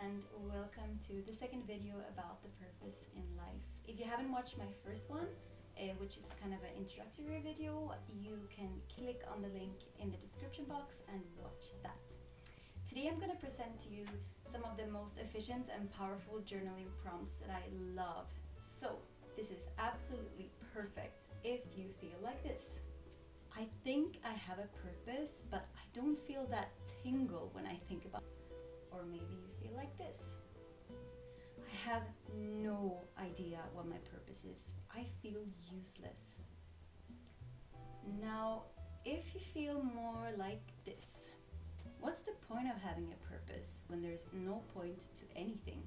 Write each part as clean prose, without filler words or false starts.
and welcome to the second video about the purpose in life. If you haven't watched my first one, which is kind of an introductory video, you can click on the link in the description box and watch that. Today I'm going to present to you some of the most efficient and powerful journaling prompts that I love. So this is absolutely perfect if you feel like this. I think I have a purpose, but I don't feel that tingle when I think about it. Or maybe you feel like this. I have no idea what my purpose is. I feel useless. Now, if you feel more like this, what's the point of having a purpose when there's no point to anything?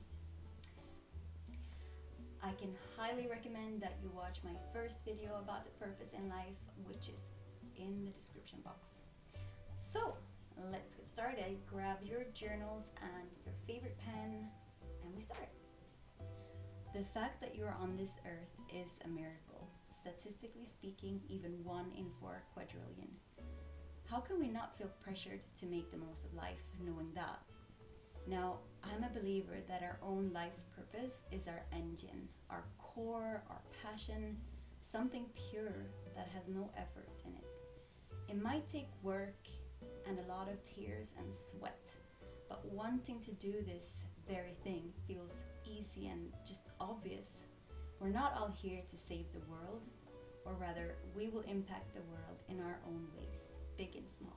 I can highly recommend that you watch my first video about the purpose in life, which is in the description box. So, let's get started. Grab your journals and your favorite pen, and we start. The fact that you're on this earth is a miracle. Statistically speaking, even 1 in 4 quadrillion. How can we not feel pressured to make the most of life knowing that? Now, I'm a believer that our own life purpose is our engine, our core, our passion, something pure that has no effort in it. It might take work and a lot of tears and sweat, but wanting to do this very thing feels easy and just obvious. We're not all here to save the world, or rather, we will impact the world in our own ways, big and small.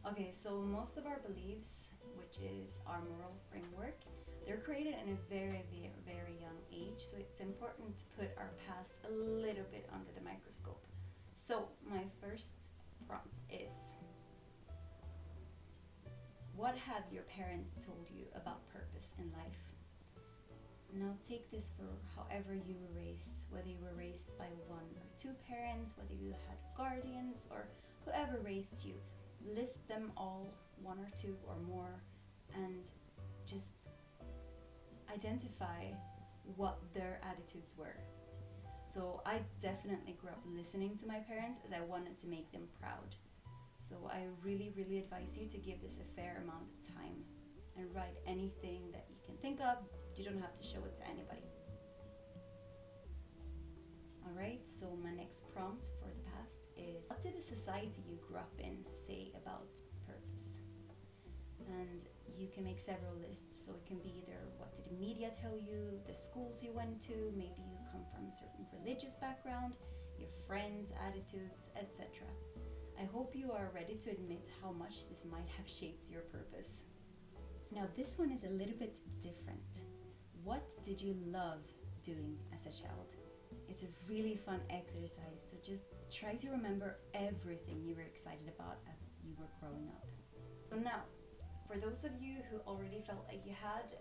Okay, so most of our beliefs, which is our moral framework, they're created in a very, very, very young age, so it's important to put our past a little bit under the microscope. So my first prompt is, what have your parents told you about purpose in life? Now take this for however you were raised, whether you were raised by 1 or 2 parents, whether you had guardians, or whoever raised you. List them all, 1 or 2 or more, and just identify what their attitudes were. So I definitely grew up listening to my parents as I wanted to make them proud. So I really, really advise you to give this a fair amount of time and write anything that you can think of. You don't have to show it to anybody. Alright, so my next prompt for the past is, what did the society you grew up in say about purpose? And you can make several lists, so it can be either what did the media tell you, the schools you went to, maybe you come from a certain religious background, your friends' attitudes, etc. I hope you are ready to admit how much this might have shaped your purpose. Now this one is a little bit different. What did you love doing as a child? It's a really fun exercise, so just try to remember everything you were excited about as you were growing up. So now, for those of you who already felt like you had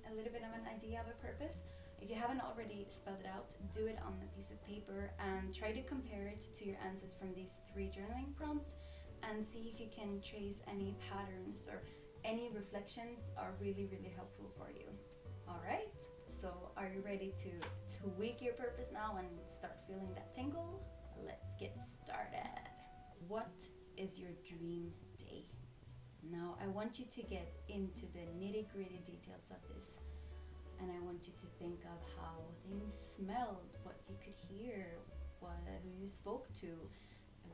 a little bit of an idea of a purpose, if you haven't already spelled it out, do it on a piece of paper and try to compare it to your answers from these 3 journaling prompts and see if you can trace any patterns or any reflections are really, really helpful for you. Alright, so are you ready to tweak your purpose now and start feeling that tingle? Let's get started. What is your dream day? Now I want you to get into the nitty-gritty details of this. And I want you to think of how things smelled, what you could hear, who you spoke to,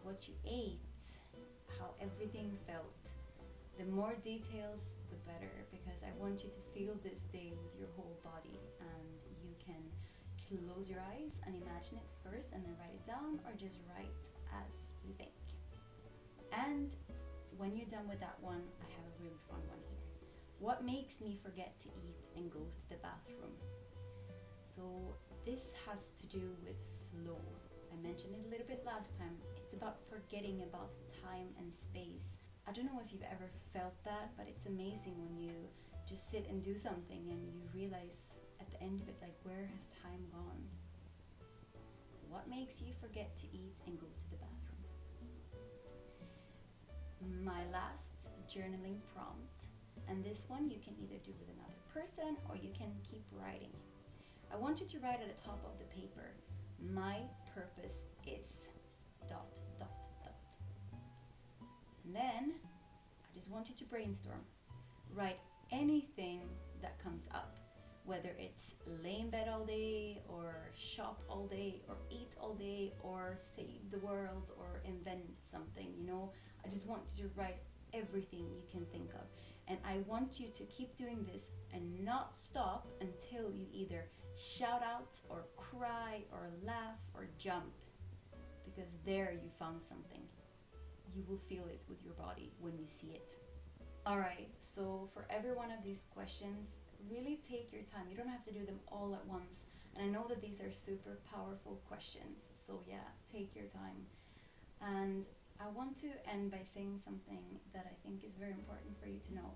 what you ate, how everything felt. The more details, the better, because I want you to feel this day with your whole body. And you can close your eyes and imagine it first and then write it down, or just write as you think. And when you're done with that one, I have a really fun one here. What makes me forget to eat and go to the bathroom? So this has to do with flow. I mentioned it a little bit last time. It's about forgetting about time and space. I don't know if you've ever felt that, but it's amazing when you just sit and do something and you realize at the end of it, like, where has time gone? So what makes you forget to eat and go to the bathroom? My last journaling prompt, and this one you can either do with another person or you can keep writing. I want you to write at the top of the paper, my purpose is ... And then I just want you to brainstorm. Write anything that comes up, whether it's lay in bed all day, or shop all day, or eat all day, or save the world, or invent something, you know. I just want you to write everything you can think of. And I want you to keep doing this and not stop until you either shout out, or cry, or laugh, or jump. Because there you found something. You will feel it with your body when you see it. Alright, so for every one of these questions, really take your time. You don't have to do them all at once. And I know that these are super powerful questions. So yeah, take your time. And I want to end by saying something that I think is very important for you to know.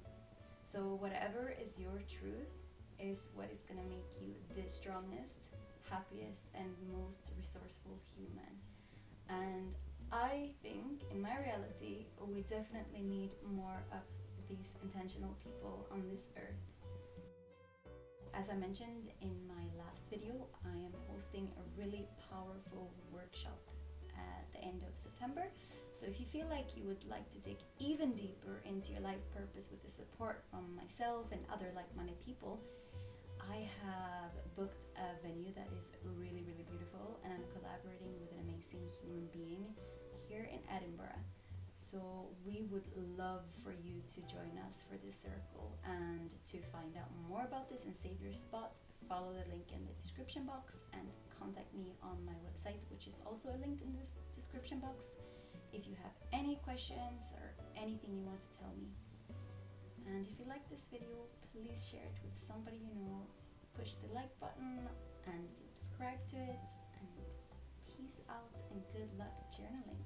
So whatever is your truth is what is going to make you the strongest, happiest, and most resourceful human. And I think in my reality, we definitely need more of these intentional people on this earth. As I mentioned in my last video, I am hosting a really powerful workshop at the end of September. So if you feel like you would like to dig even deeper into your life purpose with the support from myself and other like-minded people, I have booked a venue that is really, really beautiful, and I'm collaborating with an amazing human being here in Edinburgh. So we would love for you to join us for this circle. And to find out more about this and save your spot, follow the link in the description box and contact me on my website, which is also linked in this description box, if you have any questions or anything you want to tell me. And if you like this video, please share it with somebody you know, push the like button and subscribe to it, and peace out and good luck journaling.